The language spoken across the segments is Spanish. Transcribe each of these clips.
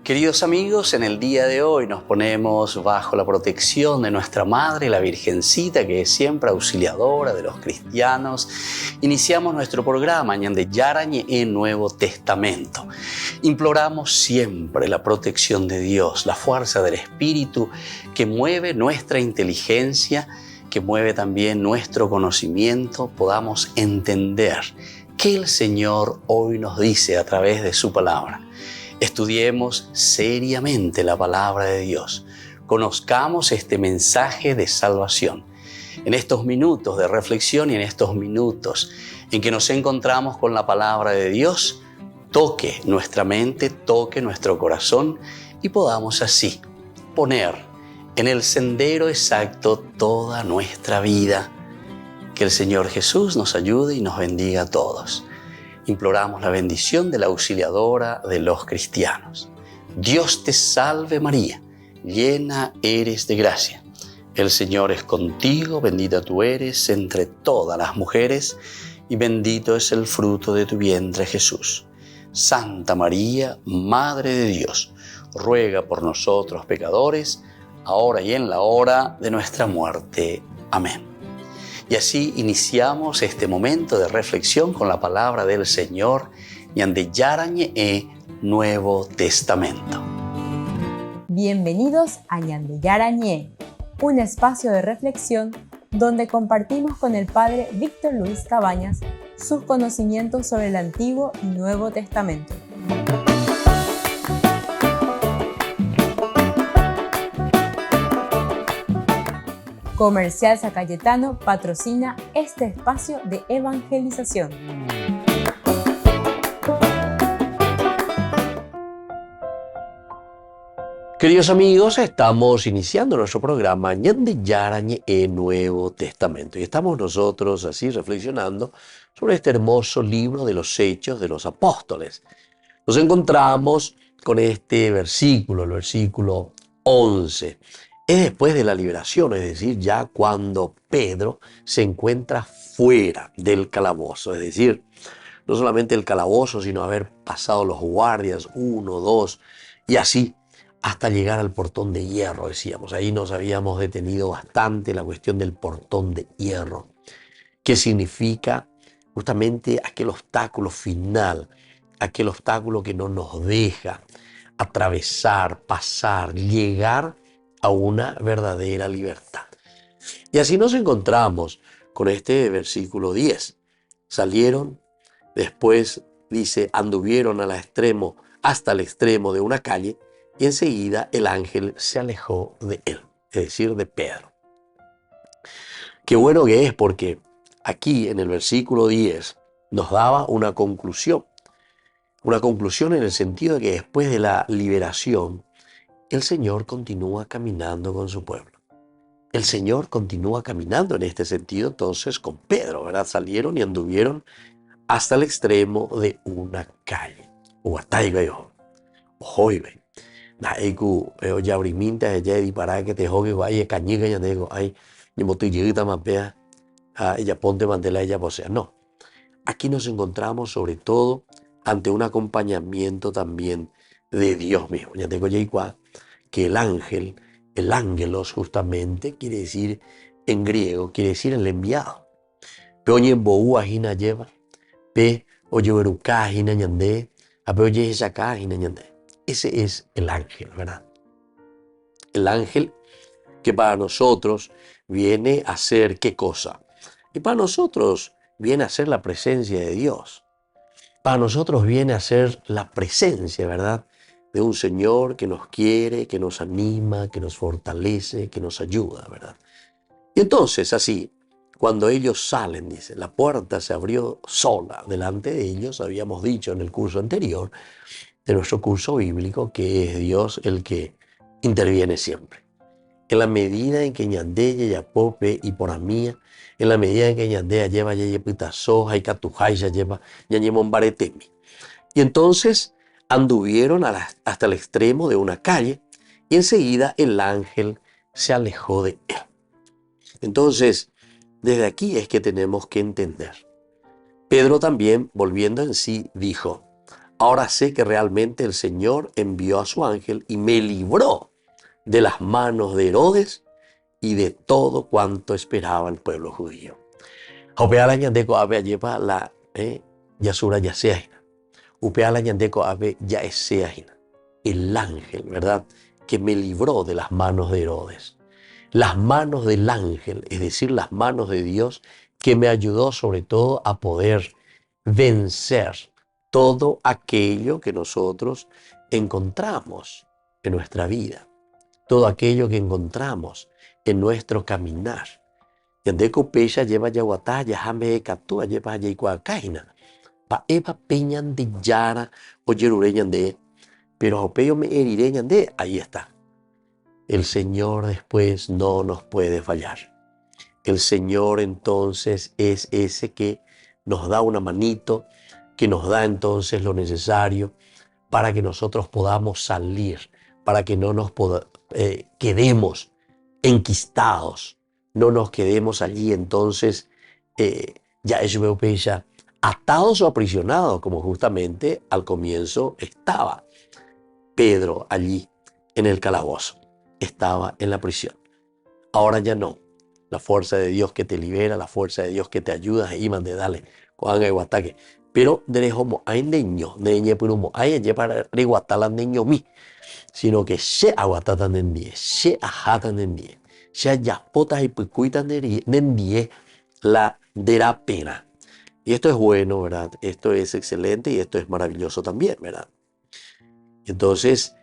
Queridos amigos, en el día de hoy nos ponemos bajo la protección de nuestra Madre, la Virgencita, que es siempre auxiliadora de los cristianos. Iniciamos nuestro programa Ñande Yarañe en Nuevo Testamento. Imploramos siempre la protección de Dios, la fuerza del Espíritu que mueve nuestra inteligencia, que mueve también nuestro conocimiento, podamos entender qué el Señor hoy nos dice a través de su palabra. Estudiemos seriamente la palabra de Dios. Conozcamos este mensaje de salvación. En estos minutos de reflexión y en estos minutos en que nos encontramos con la palabra de Dios, toque nuestra mente, toque nuestro corazón y podamos así poner en el sendero exacto toda nuestra vida. Que el Señor Jesús nos ayude y nos bendiga a todos. Imploramos la bendición de la auxiliadora de los cristianos. Dios te salve María, llena eres de gracia. El Señor es contigo, bendita tú eres entre todas las mujeres y bendito es el fruto de tu vientre Jesús. Santa María, Madre de Dios, ruega por nosotros pecadores, ahora y en la hora de nuestra muerte. Amén. Y así iniciamos este momento de reflexión con la palabra del Señor, Ñande Yarañe Nuevo Testamento. Bienvenidos a Ñande Yarañe, un espacio de reflexión donde compartimos con el Padre Víctor Luis Cabañas sus conocimientos sobre el Antiguo y Nuevo Testamento. Comercial San Cayetano patrocina este espacio de evangelización. Queridos amigos, estamos iniciando nuestro programa Ñande Yarañe Nuevo Testamento y estamos nosotros así reflexionando sobre este hermoso libro de los Hechos de los Apóstoles. Nos encontramos con este versículo, el versículo 11. Es después de la liberación, es decir, ya cuando Pedro se encuentra fuera del calabozo, es decir, no solamente el calabozo, sino haber pasado los guardias, 1, 2, y así hasta llegar al portón de hierro, decíamos. Ahí nos habíamos detenido bastante la cuestión del portón de hierro, que significa justamente aquel obstáculo final, aquel obstáculo que no nos deja atravesar, pasar, llegar a una verdadera libertad. Y así nos encontramos con este versículo 10. Salieron, después dice, anduvieron hasta el extremo de una calle y enseguida el ángel se alejó de él, es decir, de Pedro. Qué bueno que es porque aquí en el versículo 10 nos daba una conclusión en el sentido de que después de la liberación, el Señor continúa caminando con su pueblo. El Señor continúa caminando en este sentido entonces con Pedro, ¿verdad? Salieron y anduvieron hasta el extremo de una calle. No, aquí nos encontramos sobre todo ante un acompañamiento también de Dios mismo. Ya tengo ya igual que el ángel, el ángelos justamente, quiere decir en griego, quiere decir el enviado. Pe oye boú ajina lleva, pe oye beruká ajina ñandé, a pe oye esacá ajina ñandé. Ese es el ángel, ¿verdad? El ángel que para nosotros viene a ser ¿qué cosa? Y para nosotros viene a ser la presencia de Dios. Para nosotros viene a ser la presencia, ¿verdad?, de un Señor que nos quiere, que nos anima, que nos fortalece, que nos ayuda, ¿verdad? Y entonces así, cuando ellos salen, dice, la puerta se abrió sola delante de ellos. Habíamos dicho en el curso anterior de nuestro curso bíblico que es Dios el que interviene siempre. En la medida en que ñandeye ya pope y por mía, en la medida en que ñandea lleva ya pitasoja y catujay ya lleva ya baretemi. Y entonces anduvieron hasta el extremo de una calle y enseguida el ángel se alejó de él. Entonces, desde aquí es que tenemos que entender. Pedro también, volviendo en sí, dijo, Ahora sé que realmente el Señor envió a su ángel y me libró de las manos de Herodes y de todo cuanto esperaba el pueblo judío. Hopeala ñandeko ave ayepa la yasura yaseajina. Upeala ñandeko ave yaeseajina. El ángel, ¿verdad? Que me libró de las manos de Herodes. Las manos del ángel, es decir, las manos de Dios, que me ayudó sobre todo a poder vencer todo aquello que nosotros encontramos en nuestra vida, todo aquello que encontramos en nuestro caminar. Yandeko pesha lleva yaguatá, yahame katúa, lleva yaikuacaina. Pa eva peñan de yara o yerure ñande, pero opeo me heriré ñande, ahí está. El Señor después no nos puede fallar. El Señor entonces es ese que nos da una manito, que nos da entonces lo necesario para que nosotros podamos salir, para que no nos quedemos enquistados, no nos quedemos allí entonces ya atados o aprisionados, como justamente al comienzo estaba Pedro allí en el calabozo, estaba en la prisión. Ahora ya no. La fuerza de Dios que te libera, la fuerza de Dios que te ayuda, y mande dale, cuando hay ataque. Pero de como hay niño, de ñe purumo, hay ñe para reguatala niño mi, sino que se aguatata nendie, se ajata nendie, se ya potas y picuitas nendie la de la pena. Y esto es bueno, ¿verdad? Esto es excelente y esto es maravilloso también, ¿verdad? Entonces,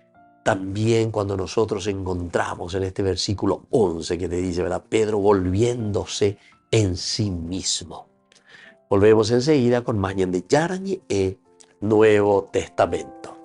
también cuando nosotros encontramos en este versículo 11 que te dice, ¿verdad? Pedro volviéndose en sí mismo. Volvemos enseguida con más de Yarañe e Nuevo Testamento.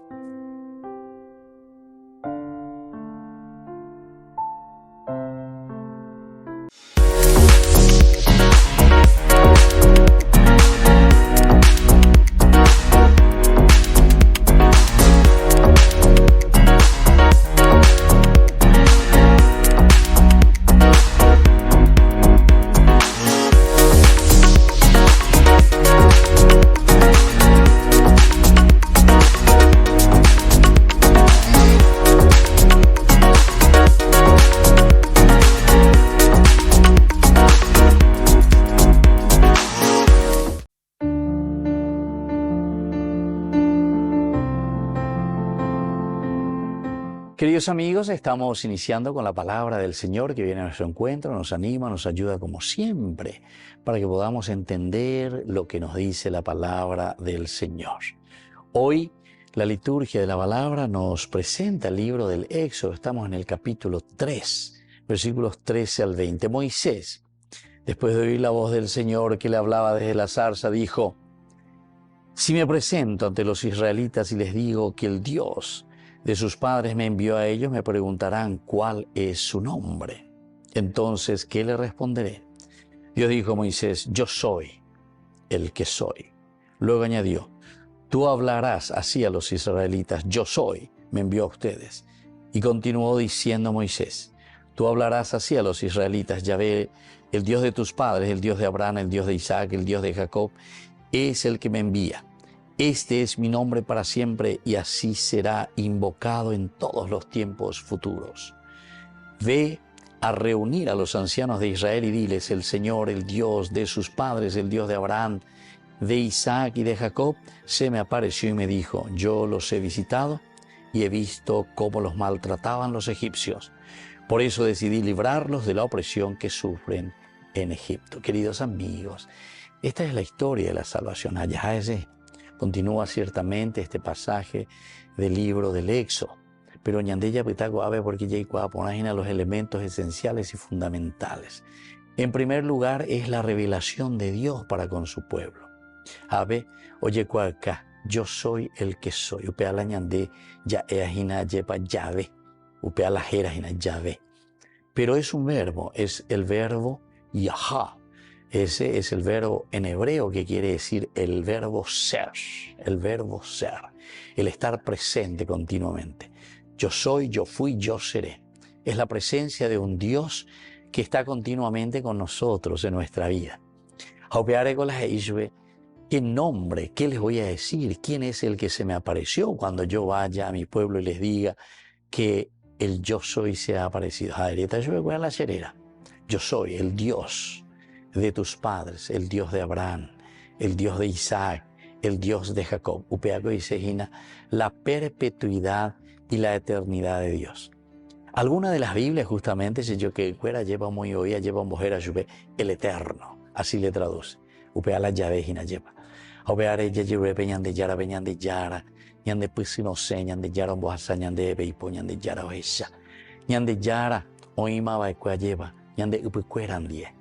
Queridos amigos, estamos iniciando con la palabra del Señor que viene a nuestro encuentro, nos anima, nos ayuda como siempre para que podamos entender lo que nos dice la palabra del Señor. Hoy la liturgia de la palabra nos presenta el libro del Éxodo, estamos en el capítulo 3, versículos 13 al 20. Moisés, después de oír la voz del Señor que le hablaba desde la zarza, dijo: si me presento ante los israelitas y les digo que el Dios de sus padres me envió a ellos, me preguntarán cuál es su nombre. Entonces, ¿qué le responderé? Dios dijo a Moisés: yo soy el que soy. Luego añadió: tú hablarás así a los israelitas: yo soy, me envió a ustedes. Y continuó diciendo Moisés: tú hablarás así a los israelitas: Yahvé, el Dios de tus padres, el Dios de Abraham, el Dios de Isaac, el Dios de Jacob, es el que me envía. Este es mi nombre para siempre y así será invocado en todos los tiempos futuros. Ve a reunir a los ancianos de Israel y diles: el Señor, el Dios de sus padres, el Dios de Abraham, de Isaac y de Jacob, se me apareció y me dijo: yo los he visitado y he visto cómo los maltrataban los egipcios. Por eso decidí librarlos de la opresión que sufren en Egipto. Queridos amigos, esta es la historia de la salvación. Continúa ciertamente este pasaje del libro del Éxodo, pero ñandella pitago ave porque ya ponen los elementos esenciales y fundamentales. En primer lugar es la revelación de Dios para con su pueblo. Ave, oye cuaca, yo soy el que soy. Upea la ñande ya eajina yepa llave. Upea la jerajina llave. Pero es un verbo, es el verbo yahá. Ese es el verbo en hebreo que quiere decir el verbo ser, el estar presente continuamente. Yo soy, yo fui, yo seré. Es la presencia de un Dios que está continuamente con nosotros en nuestra vida. ¿Qué nombre? ¿Qué les voy a decir? ¿Quién es el que se me apareció cuando yo vaya a mi pueblo y les diga que el yo soy se ha aparecido? Yo voy a la cherera. Yo soy el Dios de tus padres, el Dios de Abraham, el Dios de Isaac, el Dios de Jacob. Upeaco dice la perpetuidad y la eternidad de Dios. Alguna de las Biblias justamente si yo que fuera lleva muy oía lleva un bojera el eterno, así le traduce. Upea la llave hina lleva. Upea ella lleve peñan de yara ñan de pisino se ñan de yara bohasa ñan de beipo ñan de yara oesha ñan de yara oima baekua lleva ñan de upecueran die.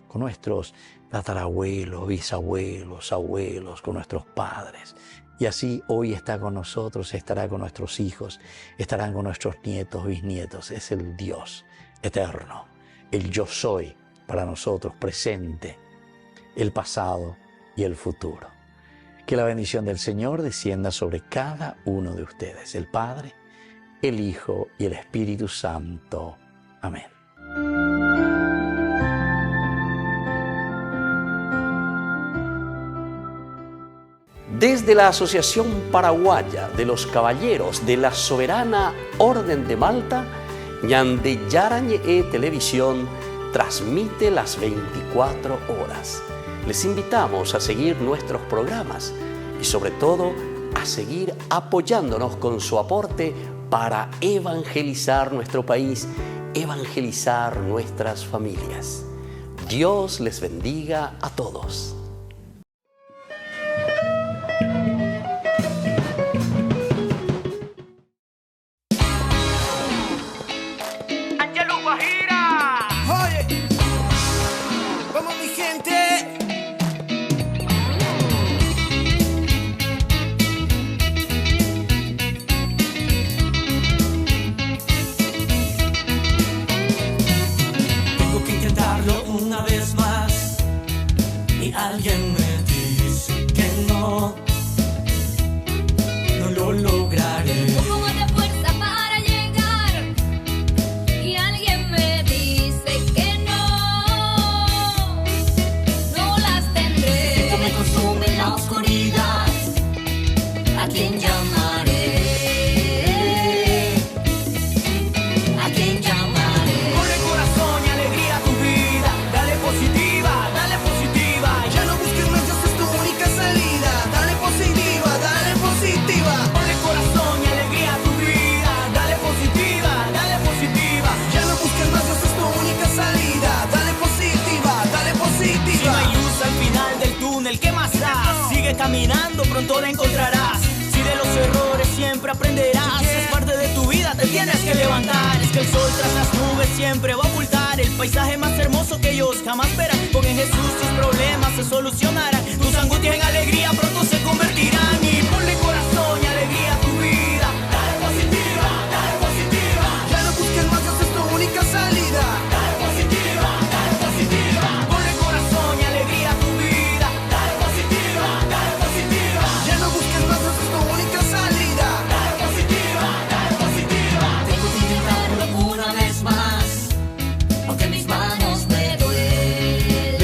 Con nuestros tatarabuelos, bisabuelos, abuelos, con nuestros padres. Y así hoy está con nosotros, estará con nuestros hijos, estarán con nuestros nietos, bisnietos. Es el Dios eterno, el yo soy para nosotros, presente, el pasado y el futuro. Que la bendición del Señor descienda sobre cada uno de ustedes, el Padre, el Hijo y el Espíritu Santo. Amén. Desde la Asociación Paraguaya de los Caballeros de la Soberana Orden de Malta, Ñande Yarañe Televisión transmite las 24 horas. Les invitamos a seguir nuestros programas y sobre todo a seguir apoyándonos con su aporte para evangelizar nuestro país, evangelizar nuestras familias. Dios les bendiga a todos. Alguien me dice que no lo lograré. Un poco de fuerza para llegar y alguien me dice que no las tendré. Siento me consume la oscuridad, ¿a quién llamaré? ¿A quién llamaré? Ponle corazón y alegría a tu vida, dale positiva, dale positiva. Ya no busques más, Dios es tu única salida. Dale positiva, dale positiva. Ponle corazón y alegría a tu vida. Dale positiva, dale positiva. Ya no busques más, Dios es tu única salida. Dale positiva, dale positiva. Si no hay luz al final del túnel, ¿qué más da? Sigue caminando, pronto la encontrarás. Si de los errores siempre aprenderás, es parte de tu vida, te tienes que levantar. Es que el sol tras las nubes siempre va a ocultar el paisaje más hermoso que ellos jamás verán. Con en Jesús tus problemas se solucionarán, tus angustias en alegría pronto se convertirán. Y ponle corazón y alegría a tu vida. Dale positiva, dale positiva. Ya no busques más, Dios es tu única salida. Dale positiva, dale positiva. Ponle corazón y alegría a tu vida. Dale positiva, dale positiva. Ya no busques más, Dios es tu única salida. Dale positiva, dale positiva. Tengo que intentarlo una vez más, aunque mis manos me duelen.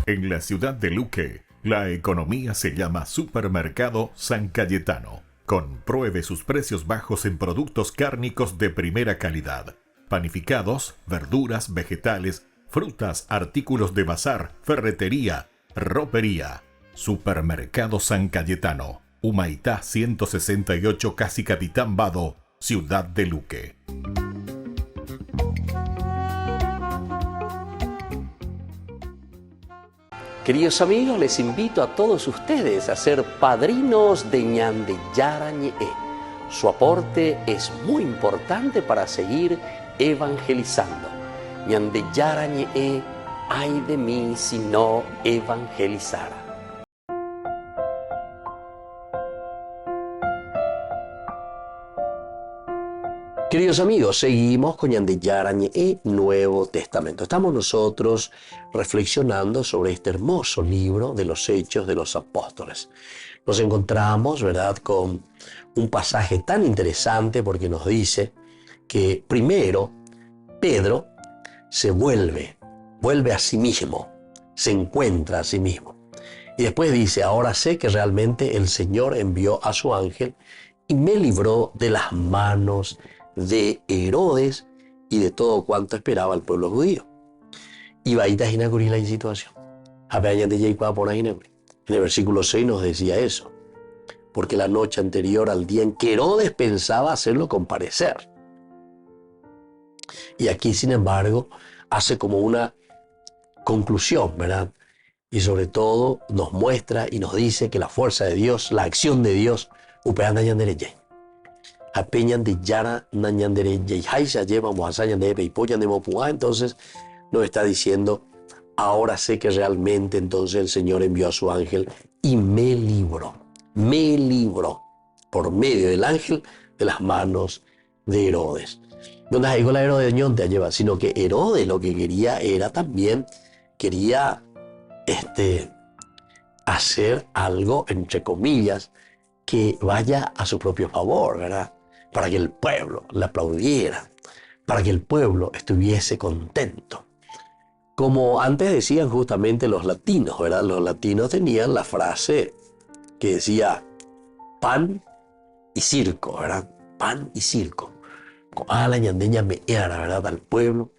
En la ciudad de Luque, la economía se llama Supermercado San Cayetano. Compruebe sus precios bajos en productos cárnicos de primera calidad. Panificados, verduras, vegetales, frutas, artículos de bazar, ferretería, ropería. Supermercado San Cayetano, Humaitá 168, Casi Capitán Vado, ciudad de Luque. Queridos amigos, les invito a todos ustedes a ser padrinos de Ñande Yarañe. Su aporte es muy importante para seguir evangelizando. Ñande Yarañe, ay de mí si no evangelizara. Queridos amigos, seguimos con Ñande Yarañe, Nuevo Testamento. Estamos nosotros reflexionando sobre este hermoso libro de los Hechos de los Apóstoles. Nos encontramos, ¿verdad?, con un pasaje tan interesante porque nos dice que primero Pedro se vuelve a sí mismo, se encuentra a sí mismo. Y después dice, ahora sé que realmente el Señor envió a su ángel y me libró de las manos de Herodes y de todo cuanto esperaba el pueblo judío. Y va a ir a la situación. En el versículo 6 nos decía eso, porque la noche anterior al día en que Herodes pensaba hacerlo comparecer. Y aquí, sin embargo, hace como una conclusión, ¿verdad? Y sobre todo nos muestra y nos dice que la fuerza de Dios, la acción de Dios, entonces nos está diciendo, ahora sé que realmente entonces el Señor envió a su ángel y me libró por medio del ángel de las manos de Herodes. No nos digo la Herodes te lleva, sino que Herodes lo que quería era también, hacer algo, entre comillas, que vaya a su propio favor, ¿verdad? Para que el pueblo le aplaudiera, para que el pueblo estuviese contento. Como antes decían justamente los latinos, ¿verdad? Los latinos tenían la frase que decía pan y circo, ¿verdad? Pan y circo. Coa la ñandeña me era, ¿verdad? Al pueblo.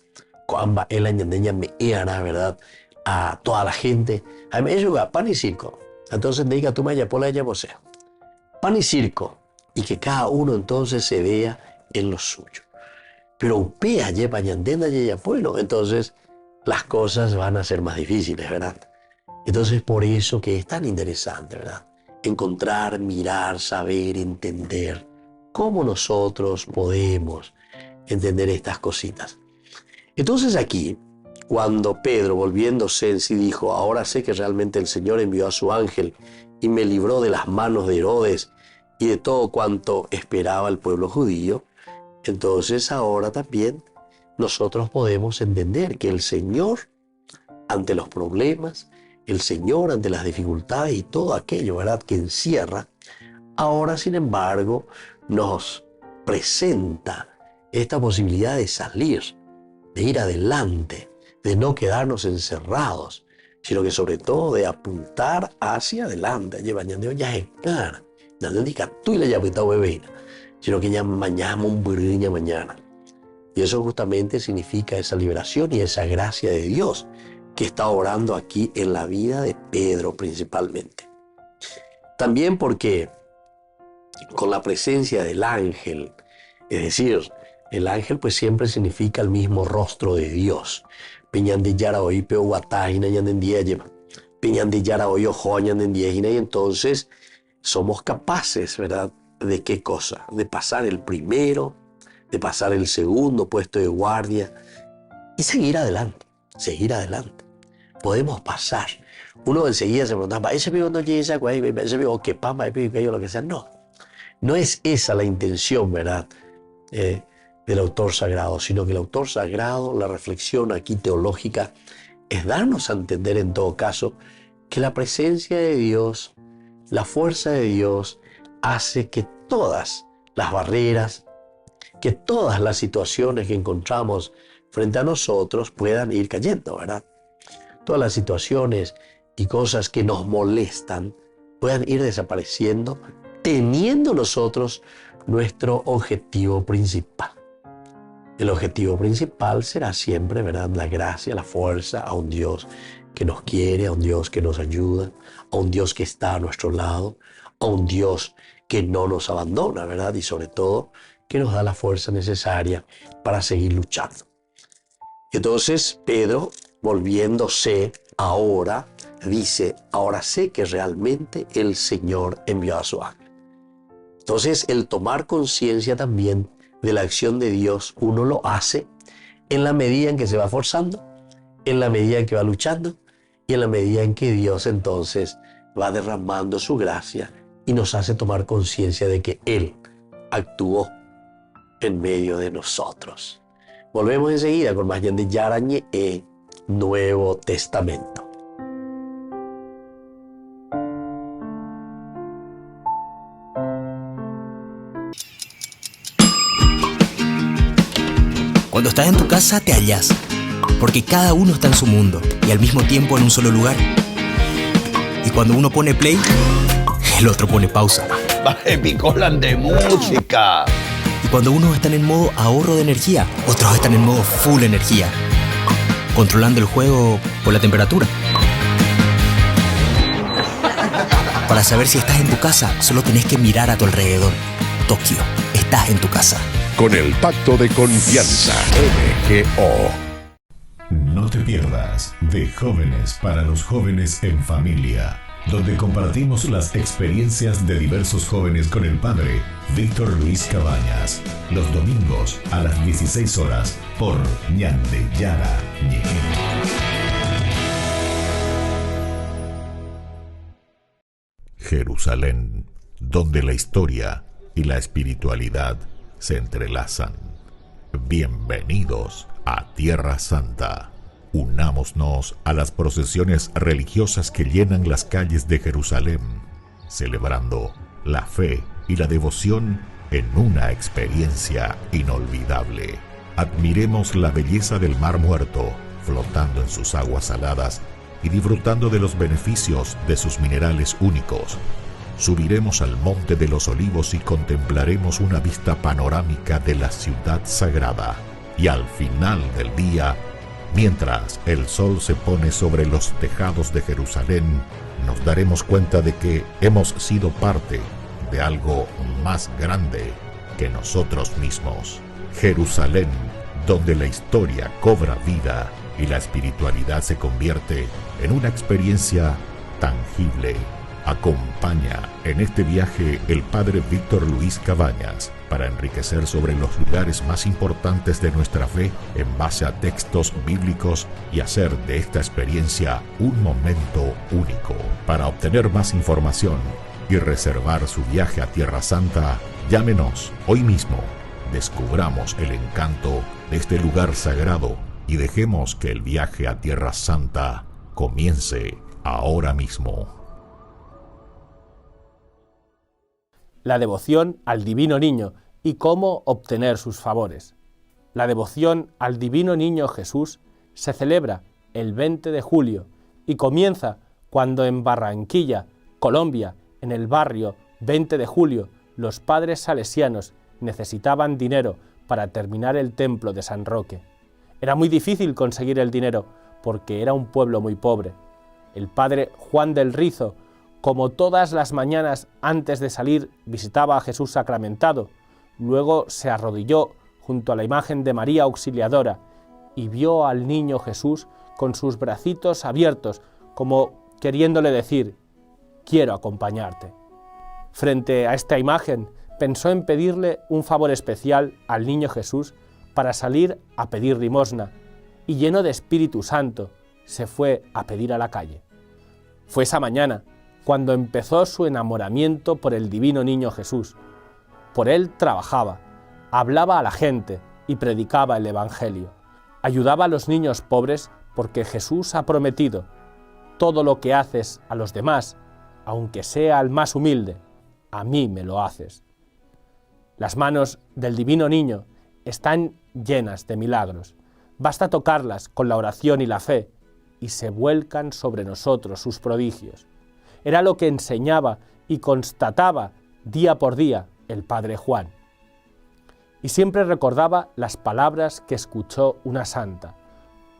Coamba la ñandeña me era, ¿verdad? A toda la gente. A mí eso pan y circo. Entonces diga tú me pola ella vos. Pan y circo. Y que cada uno entonces se vea en lo suyo. Pero upea lleva ñandenda y bueno, entonces las cosas van a ser más difíciles, ¿verdad? Entonces por eso que es tan interesante, ¿verdad? Encontrar, mirar, saber, entender cómo nosotros podemos entender estas cositas. Entonces aquí, cuando Pedro, volviéndose en sí, dijo, ahora sé que realmente el Señor envió a su ángel y me libró de las manos de Herodes y de todo cuanto esperaba el pueblo judío, entonces ahora también nosotros podemos entender que el Señor, ante los problemas, el Señor ante las dificultades y todo aquello, ¿verdad?, que encierra, ahora sin embargo nos presenta esta posibilidad de salir, de ir adelante, de no quedarnos encerrados, sino que sobre todo de apuntar hacia adelante, sino que ya mañana. Y eso justamente significa esa liberación y esa gracia de Dios que está obrando aquí en la vida de Pedro principalmente. También porque con la presencia del ángel, es decir, el ángel pues siempre significa el mismo rostro de Dios. Y entonces somos capaces, ¿verdad? ¿De qué cosa? De pasar el primero, de pasar el segundo puesto de guardia y seguir adelante. Podemos pasar. Uno enseguida se pregunta, ese vivo no llega, ese vivo que pama, lo que sea. No es esa la intención, ¿verdad? Del autor sagrado, sino que el autor sagrado, la reflexión aquí teológica, es darnos a entender en todo caso que la presencia de Dios, la fuerza de Dios, hace que todas las barreras, que todas las situaciones que encontramos frente a nosotros puedan ir cayendo, ¿verdad? todas las situaciones y cosas que nos molestan puedan ir desapareciendo, teniendo nosotros nuestro objetivo principal. El objetivo principal será siempre, ¿verdad?, la gracia, la fuerza a un Dios que nos quiere, a un Dios que nos ayuda, a un Dios que está a nuestro lado, a un Dios que no nos abandona, ¿verdad? Y sobre todo, que nos da la fuerza necesaria para seguir luchando. Y entonces Pedro, volviéndose ahora, dice, ahora sé que realmente el Señor envió a su ángel. Entonces, el tomar conciencia también de la acción de Dios, uno lo hace en la medida en que se va forzando, en la medida en que va luchando y en la medida en que Dios entonces va derramando su gracia y nos hace tomar conciencia de que Él actuó en medio de nosotros. Volvemos enseguida con más Ñande Yarañe en Nuevo Testamento. Cuando estás en tu casa te hallas, porque cada uno está en su mundo y al mismo tiempo en un solo lugar. Y cuando uno pone play, el otro pone pausa. Baje picolan de música. Y cuando unos están en modo ahorro de energía, otros están en modo full energía, controlando el juego por la temperatura. Para saber si estás en tu casa, solo tenés que mirar a tu alrededor. Tokio, estás en tu casa. Con el Pacto de Confianza, MGO. No te pierdas de Jóvenes para los Jóvenes en Familia, donde compartimos las experiencias de diversos jóvenes con el padre Víctor Luis Cabañas, los domingos a las 16 horas por Ñande Yarañe. Jerusalén, donde la historia y la espiritualidad se entrelazan. Bienvenidos a Tierra Santa. Unámonos a las procesiones religiosas que llenan las calles de Jerusalén, celebrando la fe y la devoción en una experiencia inolvidable. Admiremos la belleza del Mar Muerto, flotando en sus aguas saladas y disfrutando de los beneficios de sus minerales únicos. Subiremos al Monte de los Olivos y contemplaremos una vista panorámica de la ciudad sagrada. Y al final del día, mientras el sol se pone sobre los tejados de Jerusalén, nos daremos cuenta de que hemos sido parte de algo más grande que nosotros mismos. Jerusalén, donde la historia cobra vida y la espiritualidad se convierte en una experiencia tangible. Acompaña en este viaje el padre Víctor Luis Cabañas para enriquecer sobre los lugares más importantes de nuestra fe en base a textos bíblicos y hacer de esta experiencia un momento único. Para obtener más información y reservar su viaje a Tierra Santa, llámenos hoy mismo. Descubramos el encanto de este lugar sagrado y dejemos que el viaje a Tierra Santa comience ahora mismo. La devoción al Divino Niño y cómo obtener sus favores. La devoción al Divino Niño Jesús se celebra el 20 de julio y comienza cuando en Barranquilla, Colombia, en el barrio 20 de julio, los padres salesianos necesitaban dinero para terminar el templo de San Roque. Era muy difícil conseguir el dinero porque era un pueblo muy pobre. El padre Juan del Rizo, como todas las mañanas antes de salir, visitaba a Jesús sacramentado. Luego se arrodilló junto a la imagen de María Auxiliadora y vio al niño Jesús con sus bracitos abiertos, como queriéndole decir: quiero acompañarte. Frente a esta imagen, pensó en pedirle un favor especial al niño Jesús para salir a pedir limosna, y lleno de Espíritu Santo, se fue a pedir a la calle. Fue esa mañana cuando empezó su enamoramiento por el Divino Niño Jesús. Por él trabajaba, hablaba a la gente y predicaba el Evangelio. Ayudaba a los niños pobres porque Jesús ha prometido: todo lo que haces a los demás, aunque sea al más humilde, a mí me lo haces. Las manos del Divino Niño están llenas de milagros. Basta tocarlas con la oración y la fe y se vuelcan sobre nosotros sus prodigios. Era lo que enseñaba y constataba día por día el padre Juan. Y siempre recordaba las palabras que escuchó una santa: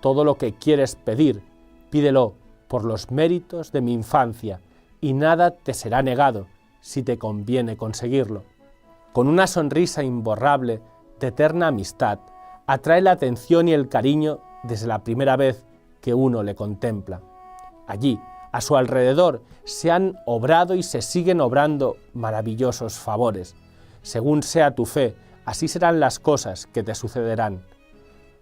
todo lo que quieres pedir, pídelo por los méritos de mi infancia, y nada te será negado si te conviene conseguirlo. Con una sonrisa imborrable de eterna amistad, atrae la atención y el cariño desde la primera vez que uno le contempla. Allí, a su alrededor, se han obrado y se siguen obrando maravillosos favores. Según sea tu fe, así serán las cosas que te sucederán.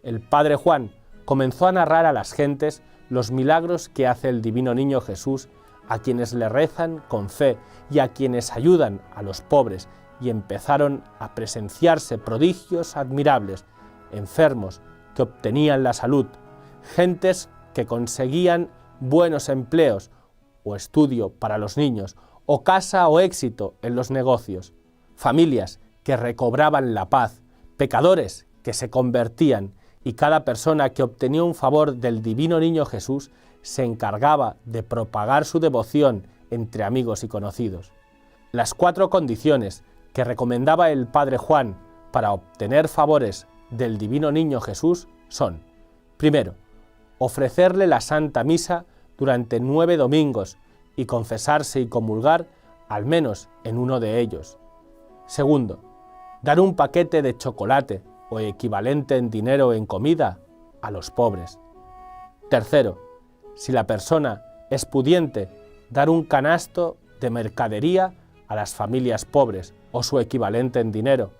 El padre Juan comenzó a narrar a las gentes los milagros que hace el divino niño Jesús a quienes le rezan con fe y a quienes ayudan a los pobres, y empezaron a presenciarse prodigios admirables, enfermos que obtenían la salud, gentes que conseguían buenos empleos o estudio para los niños, o casa o éxito en los negocios, familias que recobraban la paz, pecadores que se convertían, y cada persona que obtenía un favor del divino niño Jesús se encargaba de propagar su devoción entre amigos y conocidos. Las 4 condiciones que recomendaba el padre Juan para obtener favores del divino niño Jesús son: primero, ofrecerle la Santa Misa durante 9 domingos y confesarse y comulgar al menos en uno de ellos. Segundo, dar un paquete de chocolate o equivalente en dinero o en comida a los pobres. Tercero, si la persona es pudiente, dar un canasto de mercadería a las familias pobres o su equivalente en dinero.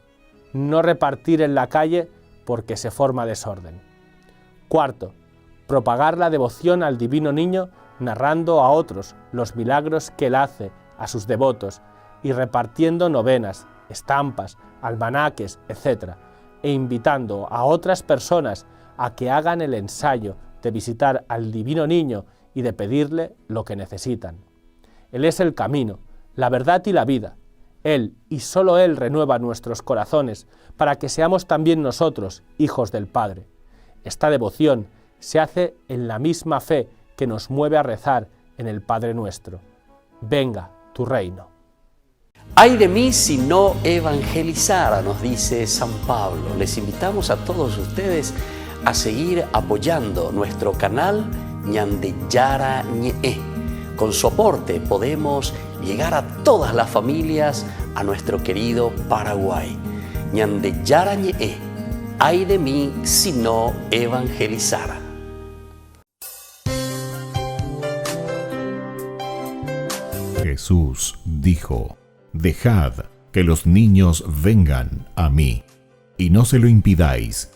No repartir en la calle porque se forma desorden. Cuarto, propagar la devoción al divino niño narrando a otros los milagros que él hace a sus devotos y repartiendo novenas, estampas, almanaques, etc., e invitando a otras personas a que hagan el ensayo de visitar al divino niño y de pedirle lo que necesitan. Él es el camino, la verdad y la vida. Él y solo Él renueva nuestros corazones para que seamos también nosotros hijos del Padre. Esta devoción se hace en la misma fe que nos mueve a rezar en el Padre Nuestro. Venga tu reino. Ay de mí si no evangelizara, nos dice San Pablo. Les invitamos a todos ustedes a seguir apoyando nuestro canal Ñande Yara Ñe. Con su aporte podemos llegar a todas las familias a nuestro querido Paraguay. Ñande Yara Ñe. Ay de mí si no evangelizara. Jesús dijo: dejad que los niños vengan a mí, y no se lo impidáis,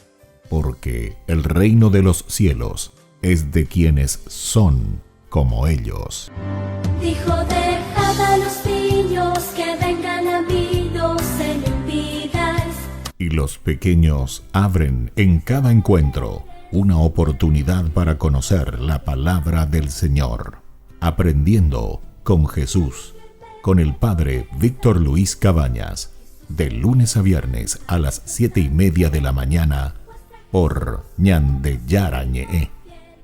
porque el reino de los cielos es de quienes son como ellos. Dijo: dejad a los niños que vengan a mí, no se lo impidáis. Y los pequeños abren en cada encuentro una oportunidad para conocer la palabra del Señor, aprendiendo con Jesús, con el Padre Víctor Luis Cabañas, de lunes a viernes a las 7:30 de la mañana, por Ñande Yara Ñe,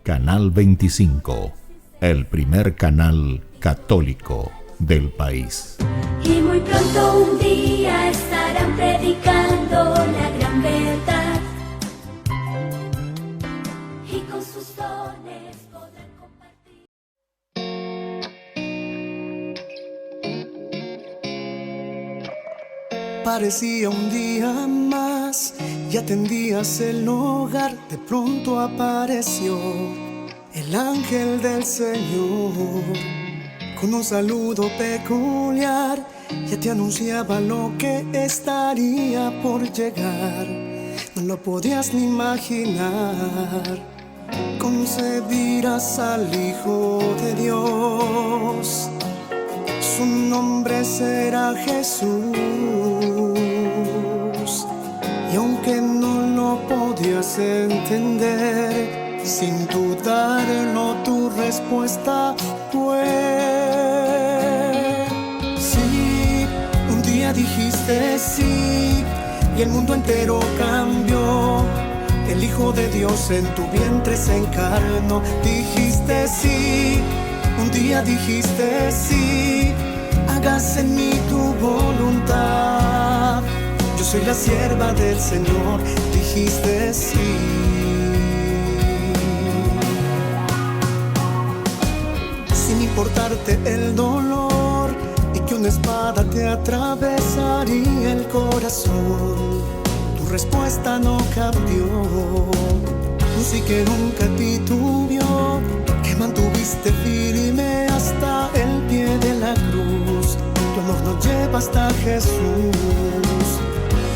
Canal 25, el primer canal católico del país. Y muy pronto un día estarán predicando la gran verdad, y con sus dones podrán compartir. Parecía un día más y atendías el hogar. De pronto apareció el ángel del Señor con un saludo peculiar. Ya te anunciaba lo que estaría por llegar. No lo podías ni imaginar. Concebirás al Hijo de Dios. Su nombre será Jesús. Y aunque no lo podías entender, sin dudarlo tu respuesta fue sí. Un día dijiste sí, y el mundo entero cambió. El Hijo de Dios en tu vientre se encarnó. Dijiste sí, un día dijiste sí, hágase en mí tu voluntad. Yo soy la sierva del Señor, dijiste sí. Sin importarte el dolor y que una espada te atravesaría el corazón, tu respuesta no cambió. Tú sí que nunca titubeó, que mantuviste firme hasta el pie de la cruz. Tu amor nos lleva hasta Jesús.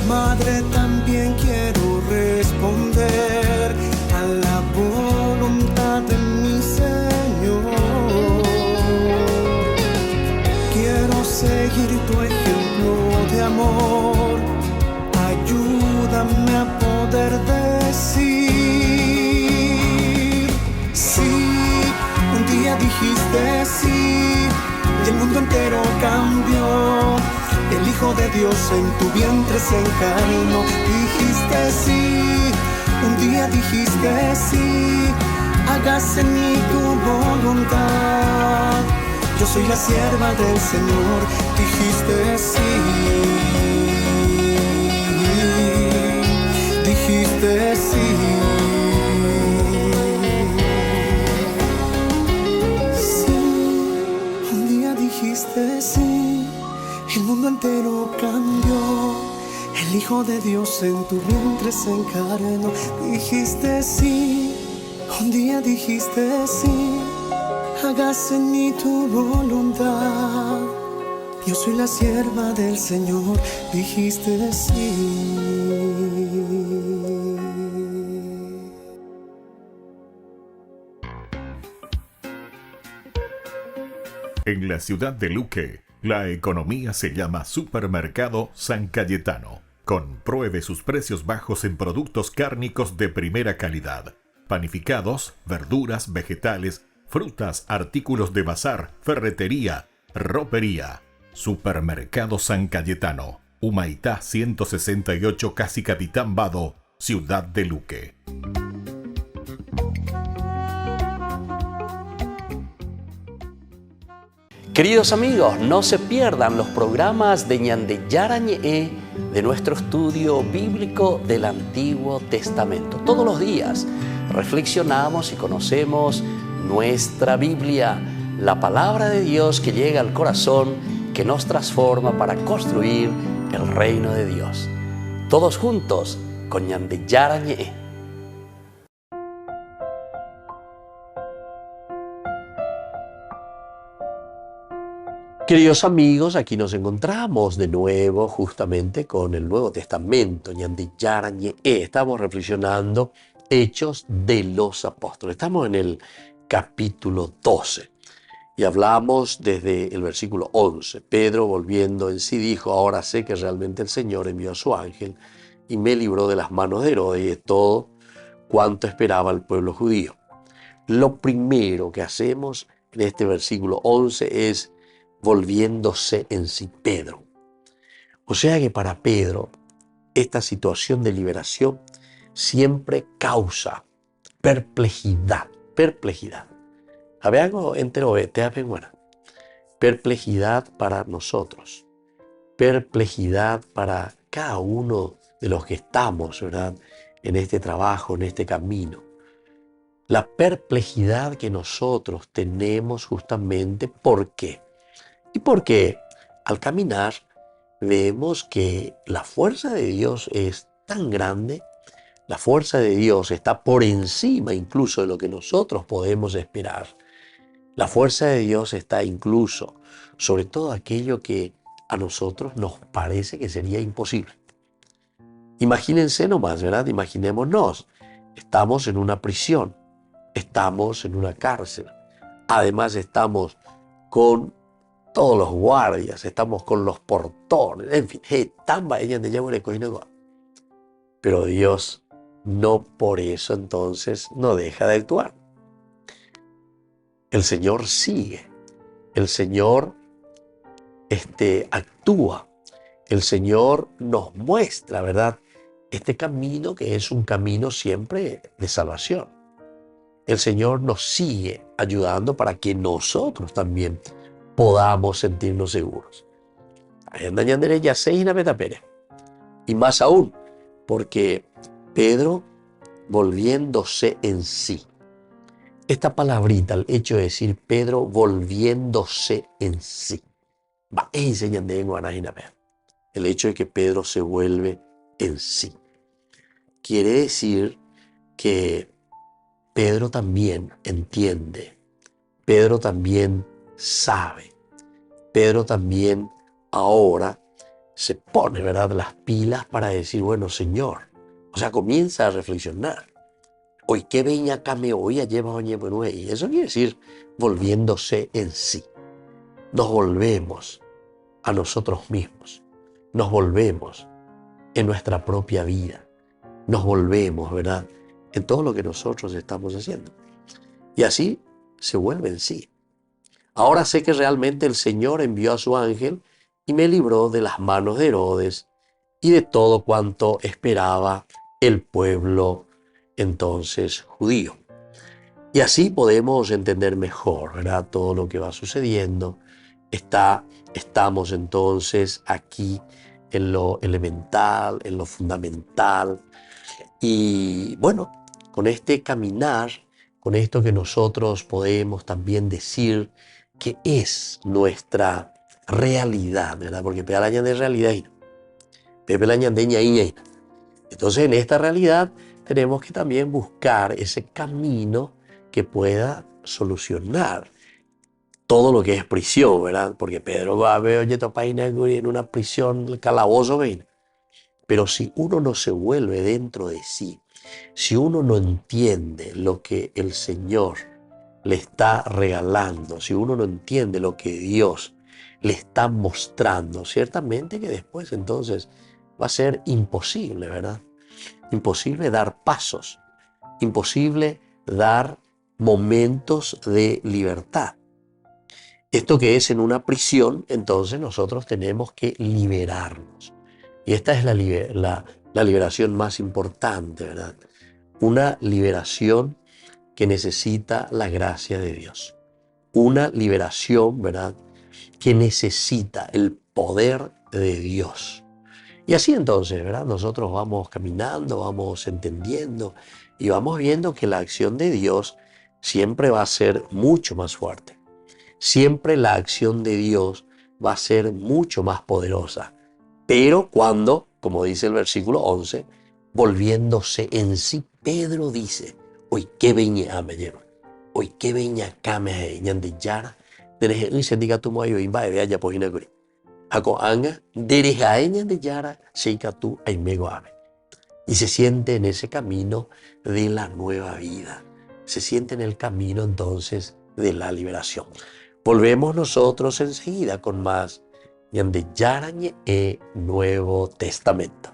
Madre, también quiero responder a la voluntad de mi Señor. Quiero seguir tu ejemplo de amor. Ayúdame a poder decir sí. Un día dijiste sí y el mundo entero cambió. El Hijo de Dios en tu vientre se encarnó. Dijiste sí, un día dijiste sí, hágase en mí tu voluntad. Yo soy la sierva del Señor, dijiste sí. Dijiste sí. Sí, un día dijiste sí, el mundo entero cambió. El Hijo de Dios en tu vientre se encarnó. Dijiste sí, un día dijiste sí, hágase en mí tu voluntad. Yo soy la sierva del Señor, dijiste sí. En la ciudad de Luque, la economía se llama Supermercado San Cayetano. Compruebe sus precios bajos en productos cárnicos de primera calidad. Panificados, verduras, vegetales, frutas, artículos de bazar, ferretería, ropería. Supermercado San Cayetano, Humaitá 168, Casi Capitán Vado, ciudad de Luque. Queridos amigos, no se pierdan los programas de Ñande Yarañe de nuestro estudio bíblico del Antiguo Testamento. Todos los días reflexionamos y conocemos nuestra Biblia, la palabra de Dios que llega al corazón, que nos transforma para construir el reino de Dios. Todos juntos con Ñande Yarañe. Queridos amigos, aquí nos encontramos de nuevo justamente con el Nuevo Testamento, Ñande Yarañe. Estamos reflexionando Hechos de los Apóstoles. Estamos en el capítulo 12 y hablamos desde el versículo 11. Pedro, volviendo en sí, dijo: ahora sé que realmente el Señor envió a su ángel y me libró de las manos de Herodes y de todo cuanto esperaba el pueblo judío. Lo primero que hacemos en este versículo 11 es volviéndose en sí Pedro. O sea que para Pedro esta situación de liberación siempre causa perplejidad. Habemos entero perplejidad para nosotros, perplejidad para cada uno de los que estamos, ¿verdad?, en este trabajo, en este camino. La perplejidad que nosotros tenemos justamente, ¿por qué? Y porque al caminar vemos que la fuerza de Dios es tan grande, la fuerza de Dios está por encima incluso de lo que nosotros podemos esperar. La fuerza de Dios está incluso sobre todo aquello que a nosotros nos parece que sería imposible. Imagínense nomás, ¿verdad? Imaginémonos, estamos en una prisión, estamos en una cárcel, además estamos con todos los guardias, estamos con los portones, en fin, pero Dios no por eso entonces no deja de actuar. El Señor sigue, el Señor actúa, el Señor nos muestra, ¿verdad?, este camino que es un camino siempre de salvación. El Señor nos sigue ayudando para que nosotros también podamos sentirnos seguros. Y más aún, porque Pedro volviéndose en sí. Esta palabrita, el hecho de decir Pedro volviéndose en sí. El hecho de que Pedro se vuelve en sí. Quiere decir que Pedro también entiende, Pedro también sabe, Pedro también ahora se pone, ¿verdad?, las pilas para decir, bueno, Señor, o sea, comienza a reflexionar. Hoy que veña came hoy a lleva y eso quiere decir volviéndose en sí. Nos volvemos a nosotros mismos, nos volvemos en nuestra propia vida, nos volvemos, ¿verdad?, en todo lo que nosotros estamos haciendo. Y así se vuelve en sí. Ahora sé que realmente el Señor envió a su ángel y me libró de las manos de Herodes y de todo cuanto esperaba el pueblo entonces judío. Y así podemos entender mejor, ¿verdad?, todo lo que va sucediendo. Estamos entonces aquí en lo elemental, en lo fundamental. Y bueno, con este caminar, con esto que nosotros podemos también decir que es nuestra realidad, ¿verdad? Porque pealaña de realidad, pealaña de ñaíña. Entonces, en esta realidad tenemos que también buscar ese camino que pueda solucionar todo lo que es prisión, ¿verdad? Porque Pedro va a ver en una prisión, el calabozo, ¿verdad? Pero si uno no se vuelve dentro de sí, si uno no entiende lo que el Señor le está regalando, si uno no entiende lo que Dios le está mostrando, ciertamente que después entonces va a ser imposible, ¿verdad? Imposible dar pasos, imposible dar momentos de libertad. Esto que es en una prisión, entonces nosotros tenemos que liberarnos. Y esta es la liberación más importante, ¿verdad? Una liberación que necesita la gracia de Dios. Una liberación, ¿verdad?, que necesita el poder de Dios. Y así entonces, ¿verdad?, nosotros vamos caminando, vamos entendiendo y vamos viendo que la acción de Dios siempre va a ser mucho más fuerte. Siempre la acción de Dios va a ser mucho más poderosa. Pero cuando, como dice el versículo 11, volviéndose en sí, Pedro dice, hoy que veña ameyeron, hoy que veña came de yara, dereje un sendiga tu mayo y va a ver ya pojina guri. Ako anga, dereja de yara, sheika tu aimego ame. Y se siente en ese camino de la nueva vida. Se siente en el camino entonces de la liberación. Volvemos nosotros enseguida con más de Yarañe e Nuevo Testamento.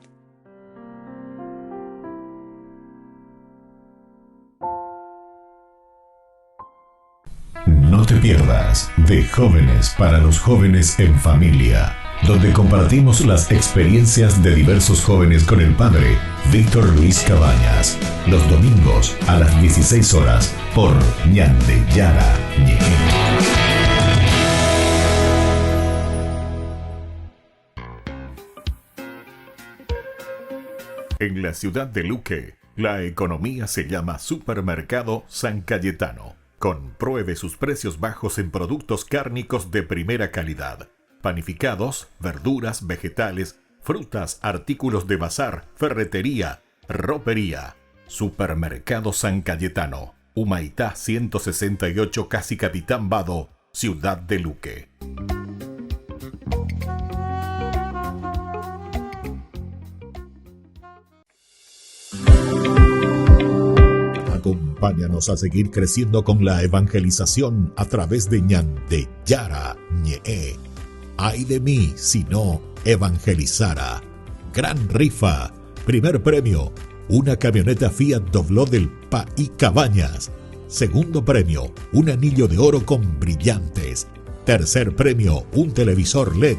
No te pierdas de Jóvenes para los Jóvenes en Familia, donde compartimos las experiencias de diversos jóvenes con el padre Víctor Luis Cabañas, los domingos a las 16 horas por Ñande Yara Ñe. En la ciudad de Luque, la economía se llama Supermercado San Cayetano. Compruebe sus precios bajos en productos cárnicos de primera calidad. Panificados, verduras, vegetales, frutas, artículos de bazar, ferretería, ropería. Supermercado San Cayetano, Humaitá 168, Casi Capitán Vado, Ciudad de Luque. Acompáñanos a seguir creciendo con la evangelización a través de Ñande Yara Ñe. Ay de mí si no evangelizara. Gran rifa. Primer premio, una camioneta Fiat Dobló del Paí Cabañas. Segundo premio, un anillo de oro con brillantes. Tercer premio, un televisor LED.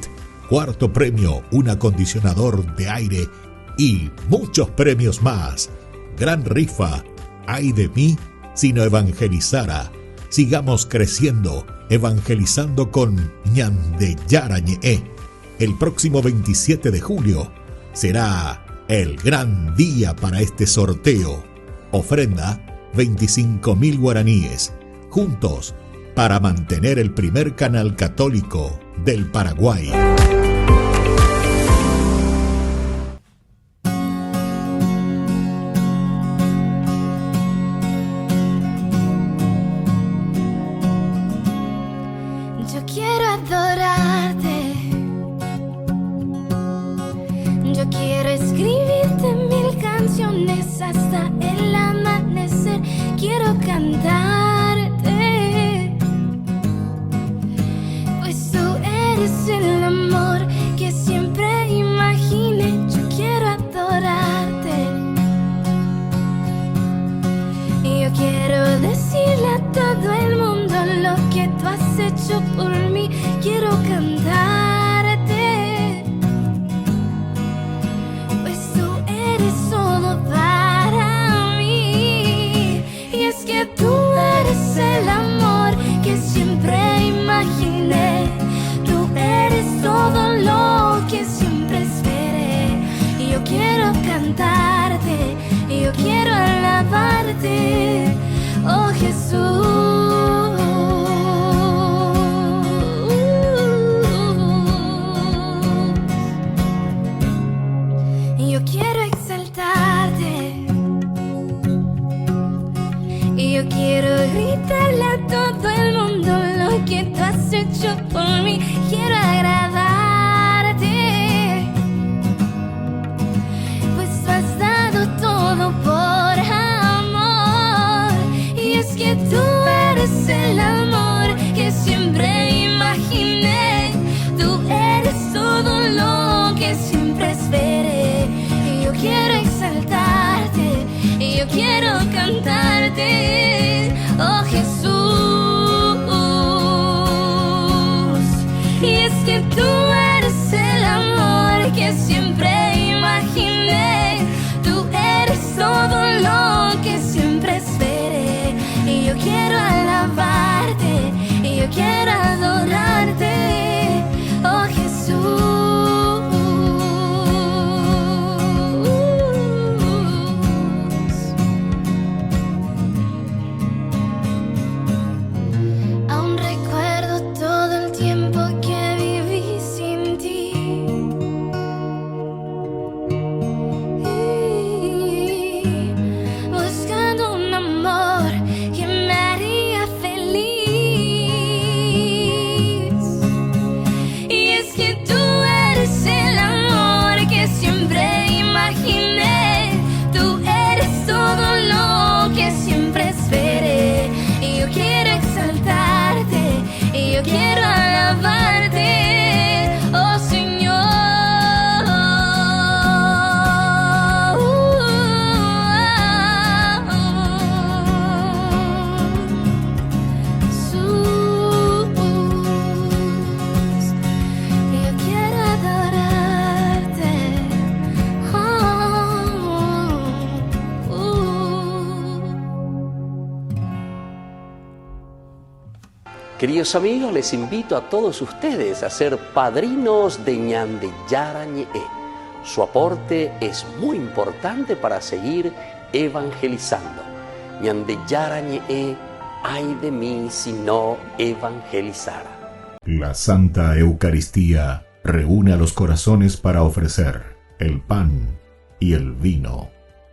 Cuarto premio, un acondicionador de aire. y muchos premios más. Gran rifa. Ay de mí si no evangelizara. Sigamos creciendo, evangelizando con Ñande Yarañe. El próximo 27 de julio será el gran día para este sorteo. Ofrenda 25.000 guaraníes. Juntos para mantener el primer canal católico del Paraguay. Yo quiero adorarte. Yo quiero escribirte 1000 canciones hasta el amanecer. Quiero cantarte, pues tú eres el amor que siempre imaginé. Yo quiero adorarte. Y yo quiero decirle a todo el mundo lo que tú has hecho por mí. Quiero cantarte, pues tú eres todo para mí. Y es que tú eres el amor que siempre imaginé. Tú eres todo lo que siempre esperé. Y yo quiero cantarte, y yo quiero alabarte, oh Jesús. Y yo quiero exaltarte, y yo quiero gritarle a todo el mundo lo que tú has hecho por mí. Quiero agradarte, pues tú has dado todo por amor. Y es que tú eres el amor que siempre imaginé. Tú eres todo lo que siempre esperé. Y yo quiero exaltarte, y yo quiero cantarte, oh Jesús. Y es que tú eres el amor que siempre imaginé. Tú eres todo lo que siempre esperé. Y yo quiero alabarte, y yo quiero adorarte, oh Jesús. Aún recuerdo todo el tiempo que viví sin ti. Buscando un amor que me haría feliz. Y es que tú eres el amor que siempre imaginé. Tú eres todo lo que siempre esperé. Y yo quiero exaltarte, y yo quiero alabarte, oh Señor. Jesús, yo quiero adorarte. Queridos amigos, les invito a todos ustedes a ser padrinos de Ñande Yarañe. Su aporte es muy importante para seguir evangelizando. Ñande Yarañe, ay de mí si no evangelizara. La Santa Eucaristía reúne a los corazones para ofrecer el pan y el vino,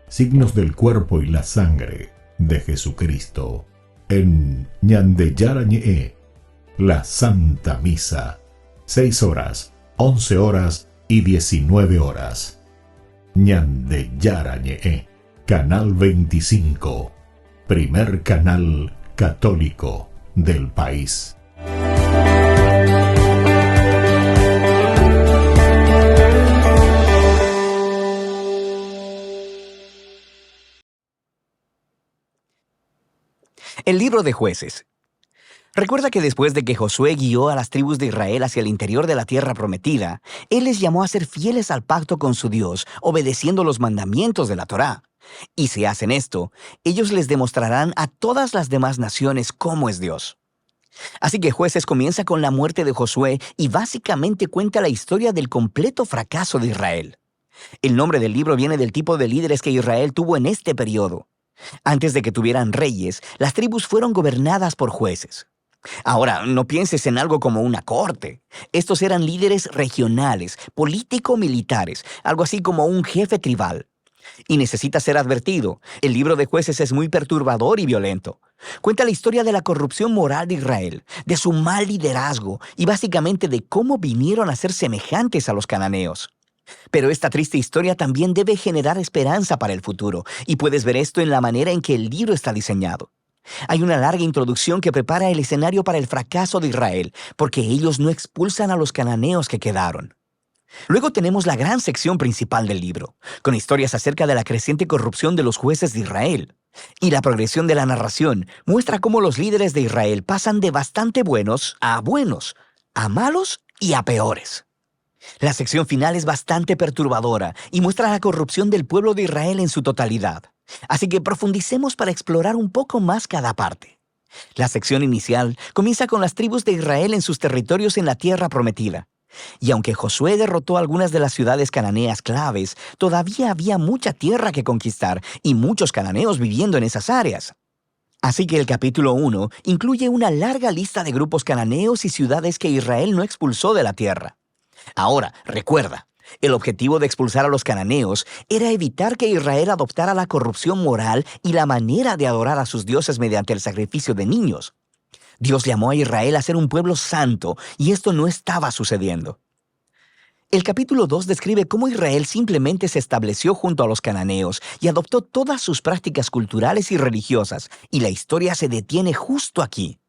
signos del cuerpo y la sangre de Jesucristo. En Ñande Yarañe, la Santa Misa, 6 horas, 11 horas y 19 horas. Ñande Yarañe, Canal 25, primer canal católico del país. El libro de Jueces. Recuerda que después de que Josué guió a las tribus de Israel hacia el interior de la tierra prometida, él les llamó a ser fieles al pacto con su Dios, obedeciendo los mandamientos de la Torá. Y si hacen esto, ellos les demostrarán a todas las demás naciones cómo es Dios. Así que Jueces comienza con la muerte de Josué y básicamente cuenta la historia del completo fracaso de Israel. El nombre del libro viene del tipo de líderes que Israel tuvo en este periodo. Antes de que tuvieran reyes, las tribus fueron gobernadas por jueces. Ahora, no pienses en algo como una corte. Estos eran líderes regionales, político-militares, algo así como un jefe tribal. Y necesita ser advertido, el libro de Jueces es muy perturbador y violento. Cuenta la historia de la corrupción moral de Israel, de su mal liderazgo y básicamente de cómo vinieron a ser semejantes a los cananeos. Pero esta triste historia también debe generar esperanza para el futuro, y puedes ver esto en la manera en que el libro está diseñado. Hay una larga introducción que prepara el escenario para el fracaso de Israel, porque ellos no expulsan a los cananeos que quedaron. Luego tenemos la gran sección principal del libro, con historias acerca de la creciente corrupción de los jueces de Israel. Y la progresión de la narración muestra cómo los líderes de Israel pasan de bastante buenos, a malos y a peores. La sección final es bastante perturbadora y muestra la corrupción del pueblo de Israel en su totalidad. Así que profundicemos para explorar un poco más cada parte. La sección inicial comienza con las tribus de Israel en sus territorios en la tierra prometida. Y aunque Josué derrotó algunas de las ciudades cananeas claves, todavía había mucha tierra que conquistar y muchos cananeos viviendo en esas áreas. Así que el capítulo 1 incluye una larga lista de grupos cananeos y ciudades que Israel no expulsó de la tierra. Ahora, recuerda, el objetivo de expulsar a los cananeos era evitar que Israel adoptara la corrupción moral y la manera de adorar a sus dioses mediante el sacrificio de niños. Dios llamó a Israel a ser un pueblo santo, y esto no estaba sucediendo. El capítulo 2 describe cómo Israel simplemente se estableció junto a los cananeos y adoptó todas sus prácticas culturales y religiosas, y la historia se detiene justo aquí.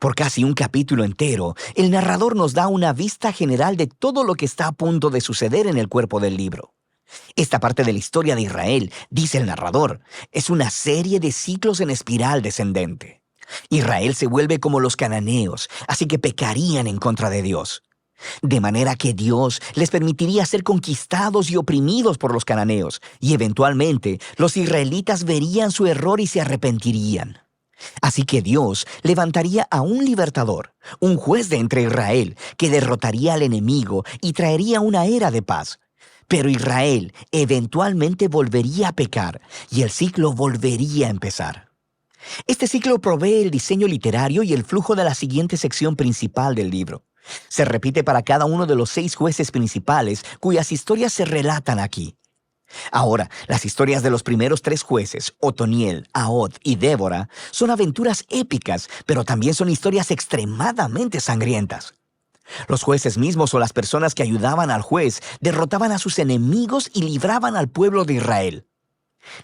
Por casi un capítulo entero, el narrador nos da una vista general de todo lo que está a punto de suceder en el cuerpo del libro. Esta parte de la historia de Israel, dice el narrador, es una serie de ciclos en espiral descendente. Israel se vuelve como los cananeos, así que pecarían en contra de Dios. De manera que Dios les permitiría ser conquistados y oprimidos por los cananeos, y eventualmente los israelitas verían su error y se arrepentirían. Así que Dios levantaría a un libertador, un juez de entre Israel, que derrotaría al enemigo y traería una era de paz. Pero Israel eventualmente volvería a pecar y el ciclo volvería a empezar. Este ciclo provee el diseño literario y el flujo de la siguiente sección principal del libro. Se repite para cada uno de los 6 jueces principales cuyas historias se relatan aquí. Ahora, las historias de los primeros 3 jueces, Otoniel, Ahod y Débora, son aventuras épicas, pero también son historias extremadamente sangrientas. Los jueces mismos o las personas que ayudaban al juez derrotaban a sus enemigos y libraban al pueblo de Israel.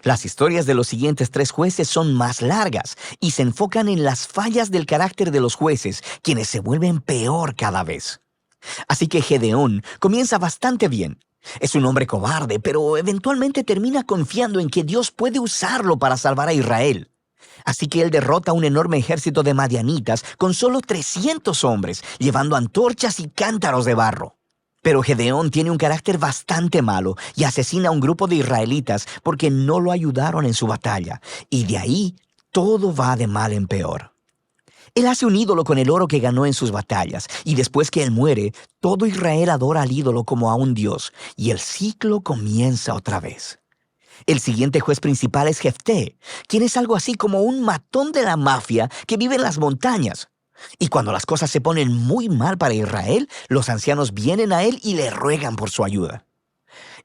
Las historias de los siguientes 3 jueces son más largas y se enfocan en las fallas del carácter de los jueces, quienes se vuelven peor cada vez. Así que Gedeón comienza bastante bien. Es un hombre cobarde, pero eventualmente termina confiando en que Dios puede usarlo para salvar a Israel. Así que él derrota a un enorme ejército de madianitas con solo 300 hombres, llevando antorchas y cántaros de barro. Pero Gedeón tiene un carácter bastante malo y asesina a un grupo de israelitas porque no lo ayudaron en su batalla, y de ahí todo va de mal en peor. Él hace un ídolo con el oro que ganó en sus batallas, y después que él muere, todo Israel adora al ídolo como a un dios, y el ciclo comienza otra vez. El siguiente juez principal es Jefté, quien es algo así como un matón de la mafia que vive en las montañas. Y cuando las cosas se ponen muy mal para Israel, los ancianos vienen a él y le ruegan por su ayuda.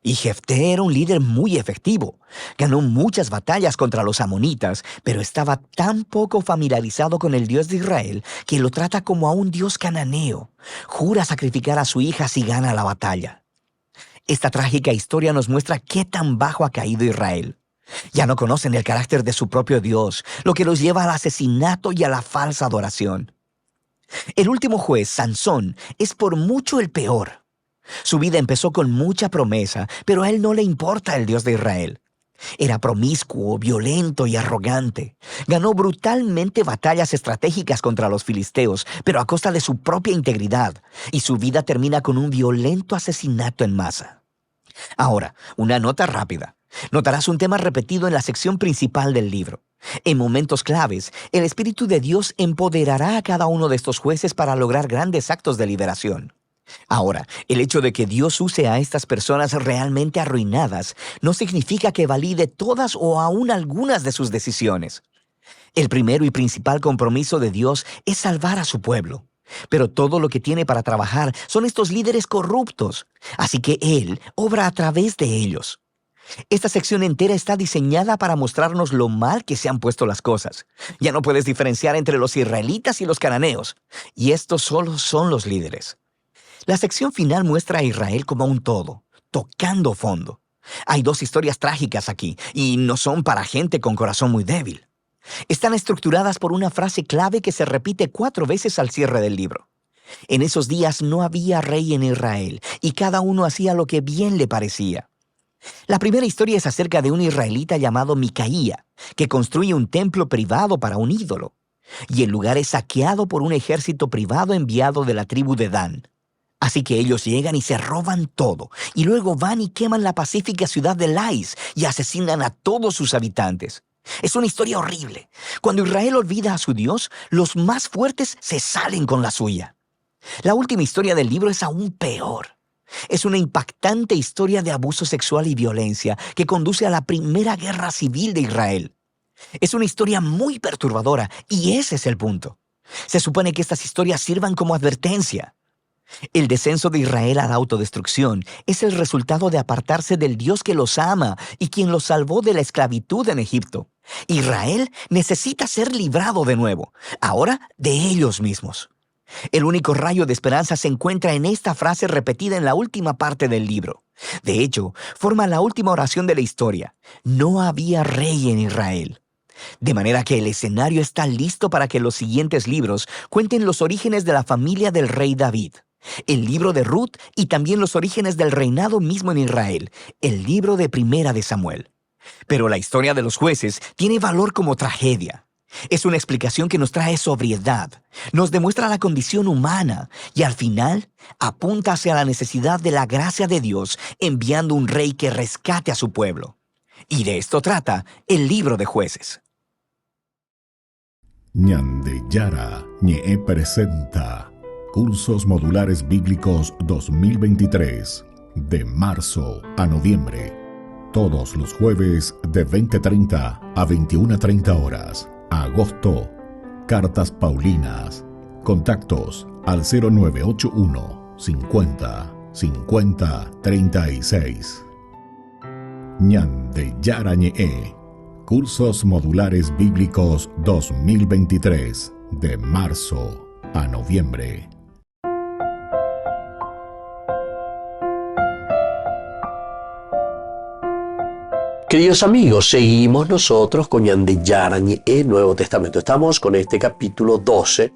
Y Jefté era un líder muy efectivo. Ganó muchas batallas contra los amonitas, pero estaba tan poco familiarizado con el Dios de Israel que lo trata como a un dios cananeo. Jura sacrificar a su hija si gana la batalla. Esta trágica historia nos muestra qué tan bajo ha caído Israel. Ya no conocen el carácter de su propio Dios, lo que los lleva al asesinato y a la falsa adoración. El último juez, Sansón, es por mucho el peor. Su vida empezó con mucha promesa, pero a él no le importa el Dios de Israel. Era promiscuo, violento y arrogante. Ganó brutalmente batallas estratégicas contra los filisteos, pero a costa de su propia integridad, y su vida termina con un violento asesinato en masa. Ahora, una nota rápida. Notarás un tema repetido en la sección principal del libro. En momentos claves, el Espíritu de Dios empoderará a cada uno de estos jueces para lograr grandes actos de liberación. Ahora, el hecho de que Dios use a estas personas realmente arruinadas no significa que valide todas o aún algunas de sus decisiones. El primero y principal compromiso de Dios es salvar a su pueblo. Pero todo lo que tiene para trabajar son estos líderes corruptos, así que Él obra a través de ellos. Esta sección entera está diseñada para mostrarnos lo mal que se han puesto las cosas. Ya no puedes diferenciar entre los israelitas y los cananeos, y estos solo son los líderes. La sección final muestra a Israel como un todo, tocando fondo. Hay dos historias trágicas aquí, y no son para gente con corazón muy débil. Están estructuradas por una frase clave que se repite 4 veces al cierre del libro. En esos días no había rey en Israel, y cada uno hacía lo que bien le parecía. La primera historia es acerca de un israelita llamado Micaía, que construye un templo privado para un ídolo, y el lugar es saqueado por un ejército privado enviado de la tribu de Dan. Así que ellos llegan y se roban todo, y luego van y queman la pacífica ciudad de Lais y asesinan a todos sus habitantes. Es una historia horrible. Cuando Israel olvida a su Dios, los más fuertes se salen con la suya. La última historia del libro es aún peor. Es una impactante historia de abuso sexual y violencia que conduce a la primera guerra civil de Israel. Es una historia muy perturbadora, y ese es el punto. Se supone que estas historias sirvan como advertencia. El descenso de Israel a la autodestrucción es el resultado de apartarse del Dios que los ama y quien los salvó de la esclavitud en Egipto. Israel necesita ser librado de nuevo, ahora de ellos mismos. El único rayo de esperanza se encuentra en esta frase repetida en la última parte del libro. De hecho, forma la última oración de la historia. No había rey en Israel. De manera que el escenario está listo para que los siguientes libros cuenten los orígenes de la familia del rey David, el libro de Ruth y también los orígenes del reinado mismo en Israel, el libro de Primera de Samuel. Pero la historia de los jueces tiene valor como tragedia. Es una explicación que nos trae sobriedad, nos demuestra la condición humana y al final apunta hacia la necesidad de la gracia de Dios enviando un rey que rescate a su pueblo. Y de esto trata el libro de Jueces. Ñande Yara Ñe presenta Cursos Modulares Bíblicos 2023 de marzo a noviembre. Todos los jueves de 20:30 a 21:30 horas. Agosto, Cartas Paulinas. Contactos al 0981 50 50 36. Ñande Yara Ñe. Cursos Modulares Bíblicos 2023 de marzo a noviembre. Queridos amigos, seguimos nosotros con Ñande Yara Ñe, Nuevo Testamento. Estamos con este capítulo 12,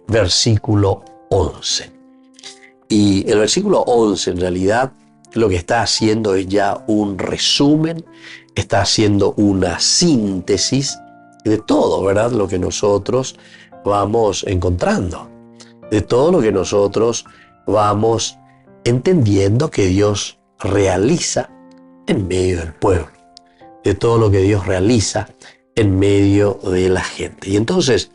versículo 11. Y el versículo 11 en realidad lo que está haciendo es ya un resumen, está haciendo una síntesis de todo, ¿verdad? Lo que nosotros vamos encontrando, de todo lo que nosotros vamos entendiendo que Dios realiza en medio del pueblo, de todo lo que Dios realiza en medio de la gente. Y entonces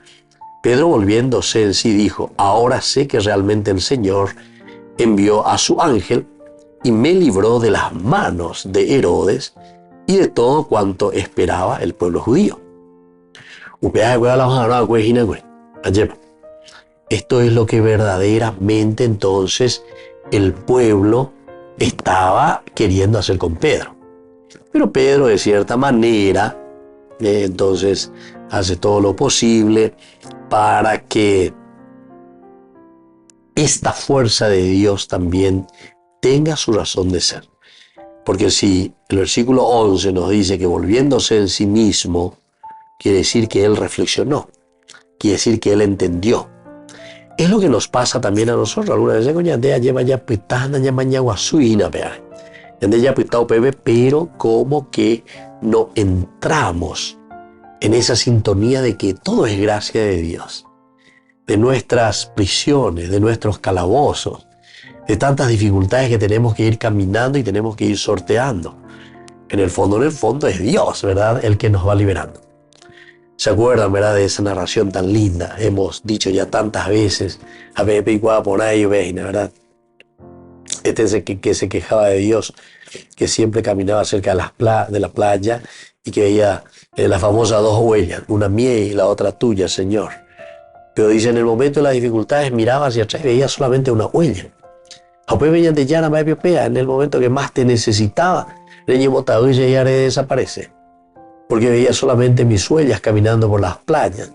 Pedro, volviéndose en sí, dijo: ahora sé que realmente el Señor envió a su ángel y me libró de las manos de Herodes y de todo cuanto esperaba el pueblo judío. Esto es lo que verdaderamente entonces el pueblo estaba queriendo hacer con Pedro. Pero Pedro, de cierta manera, entonces hace todo lo posible para que esta fuerza de Dios también tenga su razón de ser. Porque si el versículo 11 nos dice que volviéndose en sí mismo, quiere decir que él reflexionó, quiere decir que él entendió. Es lo que nos pasa también a nosotros. Algunas veces pero como que no entramos en esa sintonía de que todo es gracia de Dios, de nuestras prisiones, de nuestros calabozos, de tantas dificultades que tenemos que ir caminando y tenemos que ir sorteando. En el fondo es Dios, ¿verdad?, el que nos va liberando. ¿Se acuerdan, verdad, de esa narración tan linda? Hemos dicho ya tantas veces, a Pepe y por ahí, ¿verdad? Que se quejaba de Dios, que siempre caminaba cerca de la playa y que veía las famosas dos huellas, una mía y la otra tuya, Señor. Pero dice, en el momento de las dificultades miraba hacia atrás y veía solamente una huella. En el momento que más te necesitaba, ya desaparece, porque veía solamente mis huellas caminando por las playas.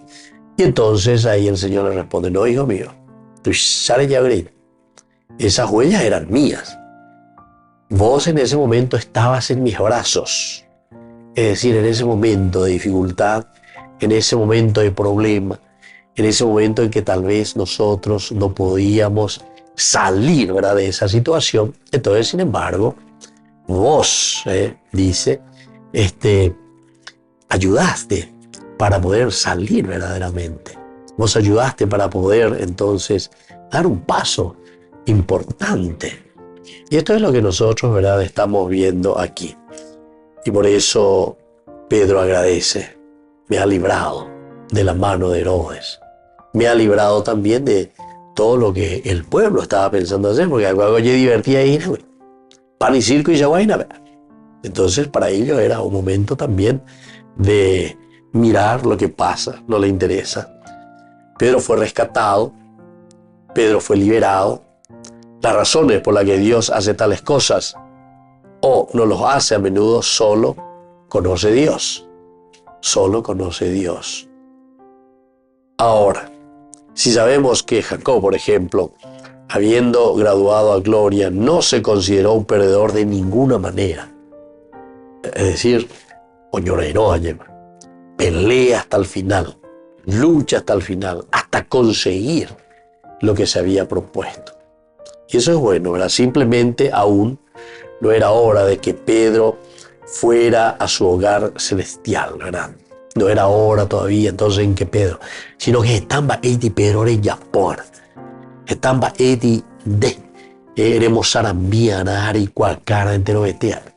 Y entonces ahí el Señor le responde, no, hijo mío, esas huellas eran mías. Vos en ese momento estabas en mis brazos. Es decir, en ese momento de dificultad, en ese momento de problema, en ese momento en que tal vez nosotros no podíamos salir, ¿verdad?, de esa situación. Entonces, sin embargo, vos, dice, ayudaste para poder salir verdaderamente. Vos ayudaste para poder entonces dar un paso importante. Y esto es lo que nosotros, ¿verdad?, estamos viendo aquí. Y por eso Pedro agradece. Me ha librado de la mano de Herodes. Me ha librado también de todo lo que el pueblo estaba pensando hacer, porque algo yo divertía ahí, pan y circo y yaguaina. Entonces para ellos era un momento también de mirar lo que pasa, no le interesa. Pedro fue rescatado, Pedro fue liberado. Las razones por las que Dios hace tales cosas o no los hace a menudo solo conoce Dios. Solo conoce Dios. Ahora, si sabemos que Jacob, por ejemplo, habiendo graduado a gloria, no se consideró un perdedor de ninguna manera. Es decir, pelea hasta el final, lucha hasta el final, hasta conseguir lo que se había propuesto. Y eso es bueno, ¿verdad? Simplemente aún no era hora de que Pedro fuera a su hogar celestial, ¿verdad? No era hora todavía entonces en que Pedro, sino que estamba eti Pedro re yapor, estamba eti de eremos sarambiana y cualcara entero vetear.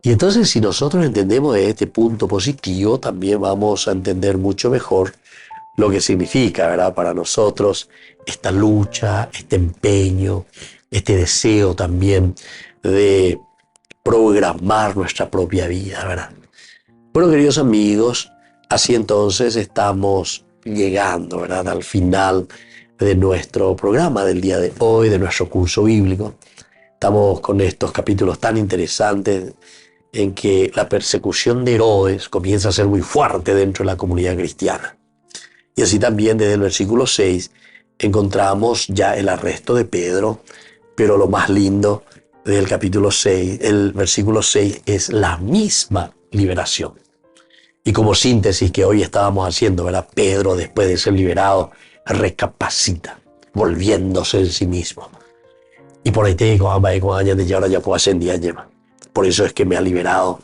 Y entonces si nosotros entendemos de este punto positivo, también vamos a entender mucho mejor lo que significa, ¿verdad?, para nosotros esta lucha, este empeño, este deseo también de programar nuestra propia vida, ¿verdad? Bueno, queridos amigos, así entonces estamos llegando, ¿verdad?, al final de nuestro programa del día de hoy, de nuestro curso bíblico. Estamos con estos capítulos tan interesantes en que la persecución de Herodes comienza a ser muy fuerte dentro de la comunidad cristiana. Y así también desde el versículo 6 encontramos ya el arresto de Pedro, pero lo más lindo del capítulo 6, el versículo 6, es la misma liberación. Y como síntesis que hoy estábamos haciendo, ¿verdad?, Pedro, después de ser liberado, recapacita, volviéndose en sí mismo. Y por ahí te digo, y ahora ya puedo ascender. Por eso es que me ha liberado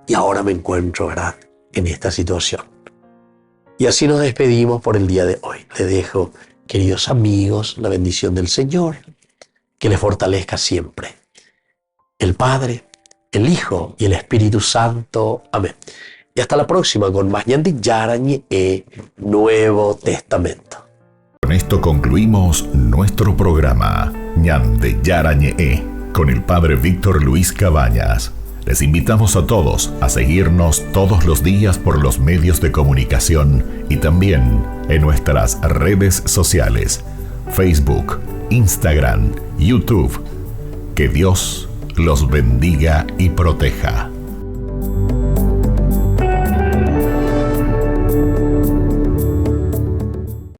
y ahora me encuentro, ¿verdad?, en esta situación. Y así nos despedimos por el día de hoy. Le dejo, queridos amigos, la bendición del Señor, que les fortalezca siempre. El Padre, el Hijo y el Espíritu Santo. Amén. Y hasta la próxima con más Ñande Yarañe Nuevo Testamento. Con esto concluimos nuestro programa Ñande Yarañe con el Padre Víctor Luis Cabañas. Les invitamos a todos a seguirnos todos los días por los medios de comunicación y también en nuestras redes sociales, Facebook, Instagram, YouTube. Que Dios los bendiga y proteja.